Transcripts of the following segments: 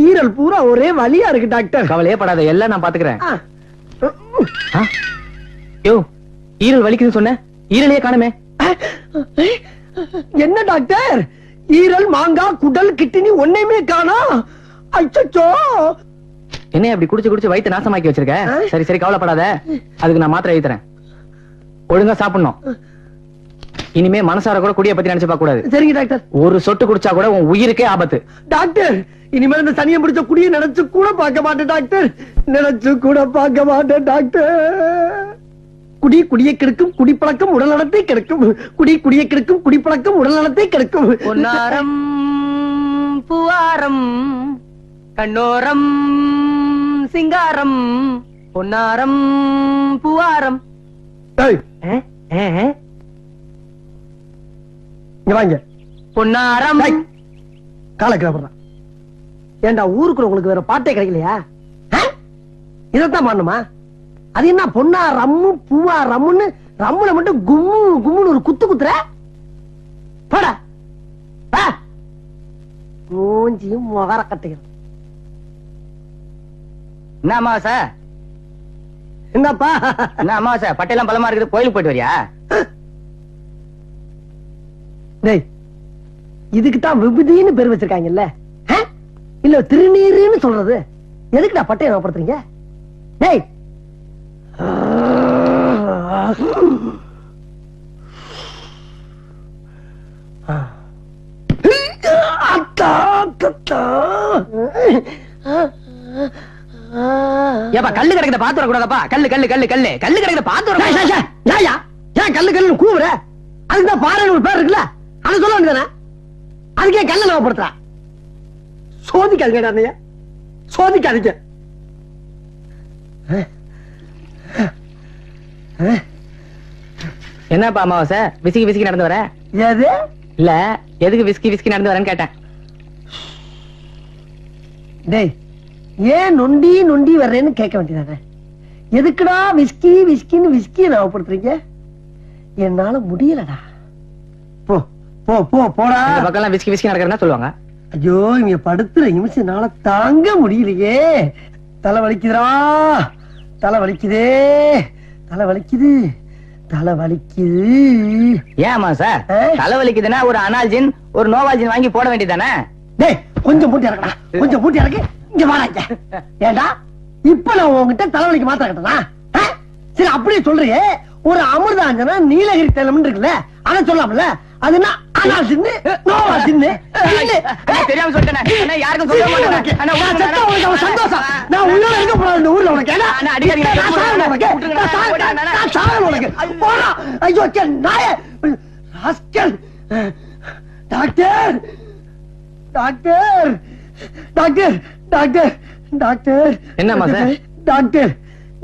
ஈரல் பூரா ஒரே வலியா இருக்கு டாக்டர். கவலையே படாத, எல்லாம் நான் பாத்துக்கிறேன். யோ, ஈரல் வலிக்குதுன்னு சொன்ன, ஈரலையே காணுமே. என்ன டாக்டர், ஈரல், மாங்காய், குடல், கிட்னி ஒண்ணுமே காணா. அச்சச்சோ, என்ன அப்படி குடிச்சு குடிச்சு வயிற்று நாசமாக்கி வச்சிருக்க? சரி சரி, கவலைப்படாத, அதுக்கு நான் மாத்திரை எழுதி தரேன். ஒழுங்கா சாப்பிடணும். இனிமே மனசார கூட குடிய பத்தி நினைச்சு பார்க்க கூடாது. சரிங்க டாக்டர். ஒரு சொட்டு குடிச்சா கூட உன் உயிருக்கே ஆபத்து. டாக்டர், இனிமேல் இந்த சனியை பிடிச்ச குடிய நினைச்சு கூட பார்க்க மாட்டேன் டாக்டர். நினைச்சு கூட பார்க்க மாட்டேன் டாக்டர். குடி குடியை கெடுக்கும், குடிப்பழக்கம் உடல் நலத்தை கெடுக்கும். குடி குடியை கெடுக்கும், குடிப்பழக்கம் உடல் நலத்தை கெடுக்கும். பொன்னாரம் பூவாரம் கண்ணோரம் சிங்காரம் பொன்னாரம் பூவாரம். வாங்க பொன்னாரம். காலக்கிழமை ஏண்டா, ஊருக்குள்ள உங்களுக்கு வேற பாட்டே கிடைக்கலையா? இதத்தான் பண்ணுமா? அது என்ன பொன்னா ரம்மு பூவா ரம்முன்னு ரம்முல மட்டும் கும்மு கும்முன்னு ஒரு குத்து குத்துற போடா. மூஞ்சியும் முகர கட்டுகிறேன். என்ன அமாவாசை? என்னப்பா என்ன அமாவாசை? பட்டையெல்லாம் பலமா இருக்குது, கோயிலுக்கு போயிட்டு வரியா? டேய், இதுக்குதான் விபூதின்னு பேர் வச்சிருக்காங்கல்ல, இல்ல திருநீருன்னு சொல்றது? எதுக்குடா பட்டையை ஞாபகப்படுத்துறீங்க? டேய், கல்லு கிடைக்கிற பாத்து வரக்கூடாதப்பா. கல்லு கல்லு கல்லு கல்லு கல்லு கிடைக்கிற பாத்து வர. ஏன் கல்லு கல்லு கூவுற? அதுக்குதான் பாறைன்னு ஒரு பேர் இருக்குல்ல, அதை சொல்ல வேண்டியதானே? அதுக்கே கல்ல ஞாபகப்படுத்துற? சோதிக்காதீங்க, சோதிக்காதீங்க. என்னப்பா அமாவாசை, விசிக்கி விசிக்கி நடந்து வர? எது இல்ல, எதுக்கு விஸ்கி விஸ்கி நடந்து வரேன்னு கேட்டேன். டேய், ஏன் நொண்டி நொண்டி வர்றேன்னு கேட்க வேண்டியதானே? எதுக்குடா விஸ்கி விஸ்கின்னு விஸ்கியை ஞாபகப்படுத்துறீங்க? என்னால முடியலடா. போ போ போ போடா. இந்த பக்கம் விஸ்கி விஸ்கி நடக்கிறதா சொல்லுவாங்க. ஐயோ, இங்க படுத்துற நிமிஷம்னால தாங்க முடியலையே. தலை வலிக்குதுடா, தலை வலிக்குதே, தலை வலிக்குது, தலை வலிக்குது. ஏமா சார், தலை வலிக்குதுன்னா ஒரு அனால்ஜின் ஒரு நோவால்ஜின் வாங்கி போட வேண்டியதானே? டேய், கொஞ்சம் மூட்டி இறக்கடா, கொஞ்சம் மூட்டி இறக்கு. இங்க வாடா. ஏண்டா, இப்ப நான் உங்ககிட்ட தலைவலிக்கு மாத்திர கட்டனா? சரி, அப்படியே சொல்றியே. ஒரு அமிர்தாஞ்சனா நீலகிரி தைலம் இருக்குல்ல, அதை சொல்லாமல? அது என்ன அனால்ஜின் நோவால்ஜின்? தெரியாம சொல்லிட்டேன், யாருக்கும் சொல்ல மாட்டேன். சந்தோஷம். நான் உள்ள இருக்க போறேன் இந்த ஊர்ல. உனக்கு ஐயோ நாய rascal. Doctor doctor doctor doctor doctor. என்னம்மா சார்? டாக்டர்,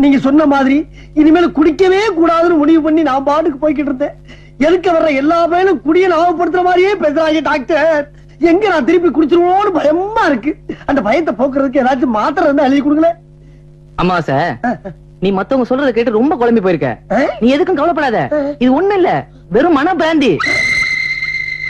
நீங்க சொன்ன மாதிரி இனிமேல் குடிக்கவே கூடாதுன்னு முடிவு பண்ணி நான் பாட்டுக்கு போய்கிட்டு இருந்தேன். எதுக்கு வர்ற எல்லா பேரும் குடியை ஞாபகப்படுத்துற மாதிரியே பேசுறாங்க டாக்டர். எங்க நான் திருப்பி குடிச்சிருவோம்னு பயமா இருக்கு. அந்த பயத்தை போக்குறதுக்கு ஏதாச்சும் மாத்திரை இருந்தா எழுதி கொடுங்களே. அம்மா சார், நீ மத்தவங்க சொல்றத கேட்டு ரொம்ப குழம்பி போயிருக்க. நீ எதுக்கும் கவலைப்படாத, இது ஒண்ணு இல்ல, வெறும் மன பிராந்தி.